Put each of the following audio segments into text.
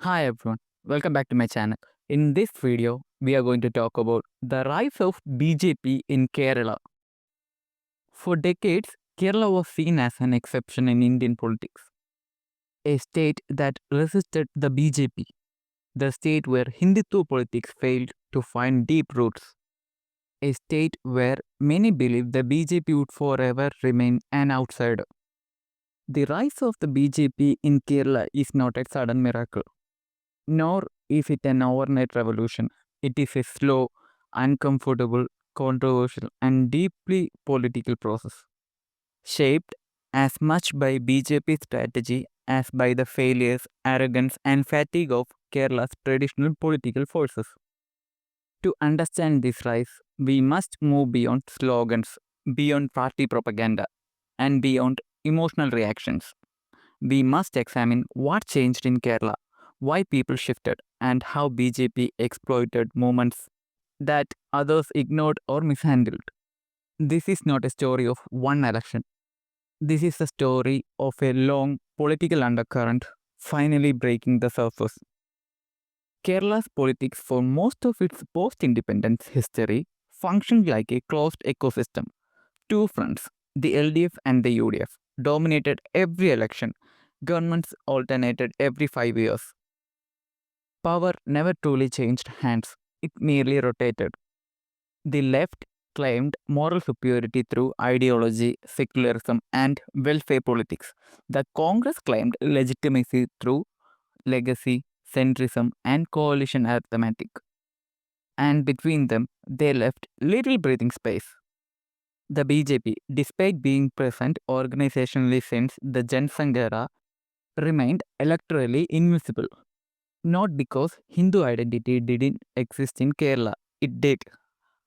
Hi everyone, welcome back to my channel. In this video, we are going to talk about the rise of BJP in Kerala. For decades, Kerala was seen as an exception in Indian politics, a state that resisted the BJP, the state where Hindutva politics failed to find deep roots, a state where many believed the BJP would forever remain an outsider. The rise of the BJP in Kerala is not a sudden miracle, nor is it an overnight revolution. It is a slow, uncomfortable, controversial, and deeply political process, shaped as much by BJP strategy as by the failures, arrogance, and fatigue of Kerala's traditional political forces. To understand this rise, we must move beyond slogans, beyond party propaganda, and beyond emotional reactions. We must examine what changed in Kerala, why people shifted, and how BJP exploited moments that others ignored or mishandled. This is not a story of one election. This is a story of a long political undercurrent finally breaking the surface. Kerala's politics, for most of its post independence history, functioned like a closed ecosystem. Two fronts, the LDF and the UDF, dominated every election. Governments alternated every 5 years. Power never truly changed hands, it merely rotated. The left claimed moral superiority through ideology, secularism, and welfare politics. The Congress claimed legitimacy through legacy, centrism, and coalition arithmetic. And between them, they left little breathing space. The BJP, despite being present organizationally since the Jan Sangh era, remained electorally invisible. Not because Hindu identity didn't exist in Kerala, it did,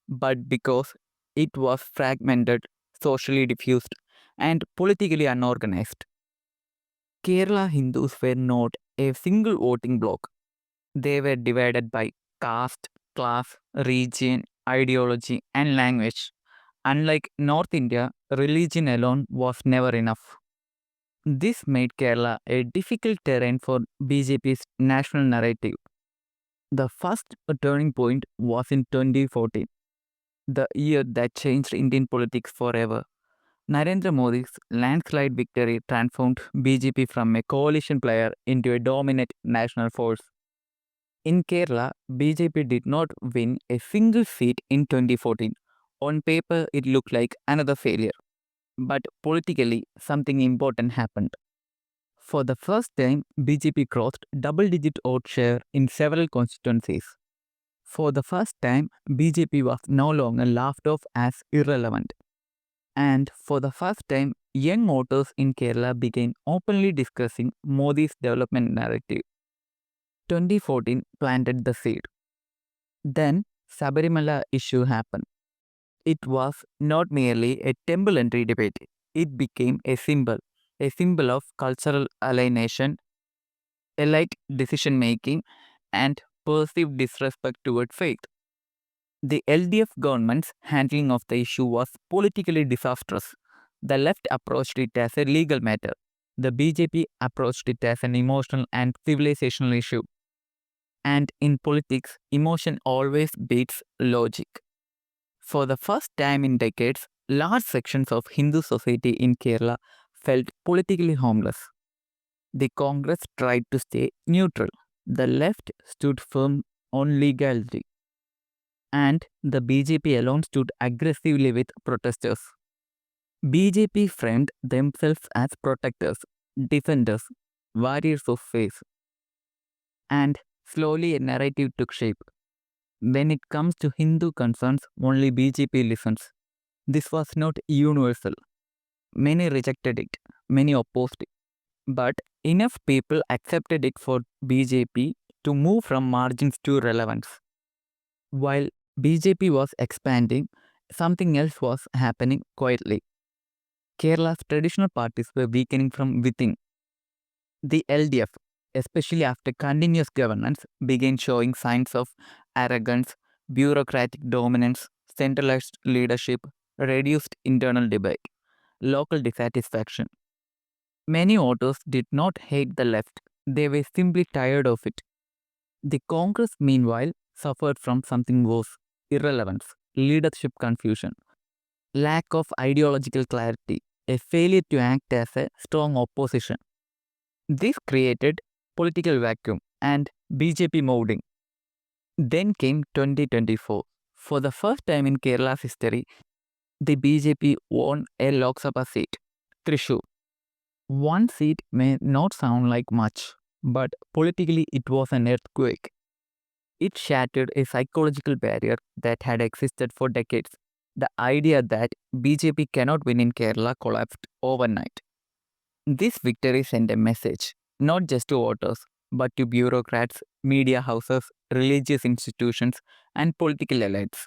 but because it was fragmented, socially diffused, and politically unorganized. Kerala Hindus were not a single voting bloc, they were divided by caste, class, region, ideology, and language. Unlike North India, religion alone was never enough. This made Kerala a difficult terrain for BJP's national narrative. The first turning point was in 2014, the year that changed Indian politics forever. Narendra Modi's landslide victory transformed BJP from a coalition player into a dominant national force. In Kerala, BJP did not win a single seat in 2014. On paper, it looked like another failure. But politically, something important happened. For the first time, BJP crossed double-digit vote share in several constituencies. For the first time, BJP was no longer laughed off as irrelevant. And for the first time, young voters in Kerala began openly discussing Modi's development narrative. 2014 planted the seed. Then, Sabarimala issue happened. It was not merely a temple entry debate. It became a symbol of cultural alienation, elite decision making, and perceived disrespect toward faith. The LDF government's handling of the issue was politically disastrous. The left approached it as a legal matter. The BJP approached it as an emotional and civilizational issue. And in politics, emotion always beats logic. For the first time in decades, large sections of Hindu society in Kerala felt politically homeless. The Congress tried to stay neutral. The left stood firm on legality. And the BJP alone stood aggressively with protesters. BJP framed themselves as protectors, defenders, warriors of faith. And slowly a narrative took shape. When it comes to Hindu concerns, only BJP listens. This was not universal. Many rejected it, many opposed it. But enough people accepted it for BJP to move from margins to relevance. While BJP was expanding, something else was happening quietly. Kerala's traditional parties were weakening from within. The LDF, especially after continuous governance, began showing signs of arrogance, bureaucratic dominance, centralized leadership, reduced internal debate, local dissatisfaction. Many voters did not hate the left, They were simply tired of it. The Congress, meanwhile, suffered from something worse: irrelevance, leadership confusion, lack of ideological clarity, a failure to act as a strong opposition. This created political vacuum and BJP moved in. Then came 2024. For the first time in Kerala's history, the BJP won a Lok Sabha seat, Thrissur. One seat may not sound like much, but politically it was an earthquake. It shattered a psychological barrier that had existed for decades. The idea that BJP cannot win in Kerala collapsed overnight. This victory sent a message, not just to voters, but to bureaucrats, media houses, religious institutions, and political elites.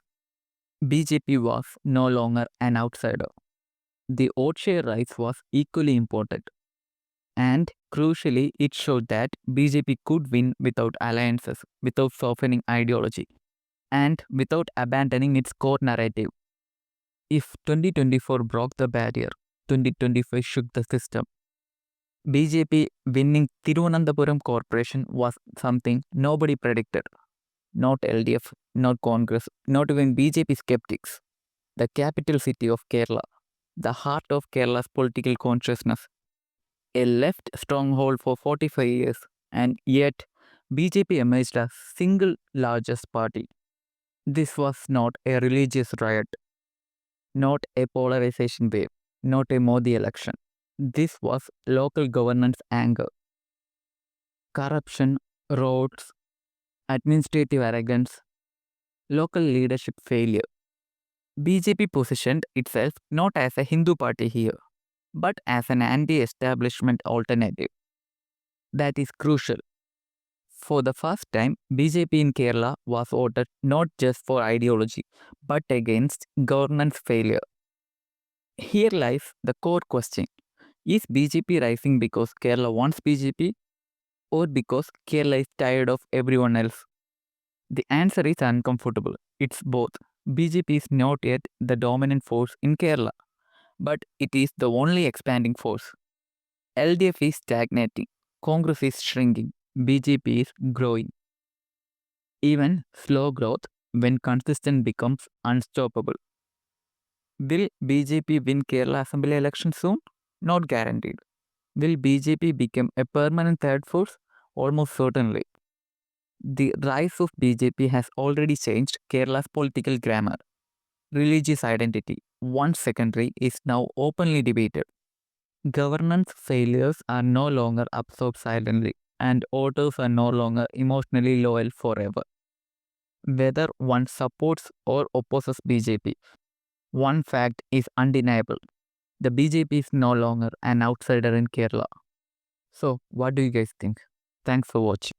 BJP was no longer an outsider. The vote share rise was equally important. And crucially, it showed that BJP could win without alliances, without softening ideology, and without abandoning its core narrative. If 2024 broke the barrier, 2025 shook the system. BJP winning Thiruvananthapuram Corporation was something nobody predicted. Not LDF, not Congress, not even BJP skeptics. The capital city of Kerala, the heart of Kerala's political consciousness, a left stronghold for 45 years, and yet BJP emerged as single largest party. This was not a religious riot, not a polarization wave, not a Modi election. This was local governance anger, corruption, roads, administrative arrogance, local leadership failure. BJP positioned itself not as a Hindu party here, but as an anti-establishment alternative. That is crucial. For the first time, BJP in Kerala was voted not just for ideology, but against governance failure. Here lies the core question. Is BJP rising because Kerala wants BJP, or because Kerala is tired of everyone else? The answer is uncomfortable. It's both. BJP is not yet the dominant force in Kerala, but it is the only expanding force. LDF is stagnating, Congress is shrinking, BJP is growing. Even slow growth, when consistent, becomes unstoppable. Will BJP win Kerala Assembly election soon? Not guaranteed. Will BJP become a permanent third force? Almost certainly. The rise of BJP has already changed Kerala's political grammar. Religious identity, once secondary, is now openly debated. Governance failures are no longer absorbed silently, and voters are no longer emotionally loyal forever. Whether one supports or opposes BJP, one fact is undeniable. The BJP is no longer an outsider in Kerala. So, what do you guys think? Thanks for watching.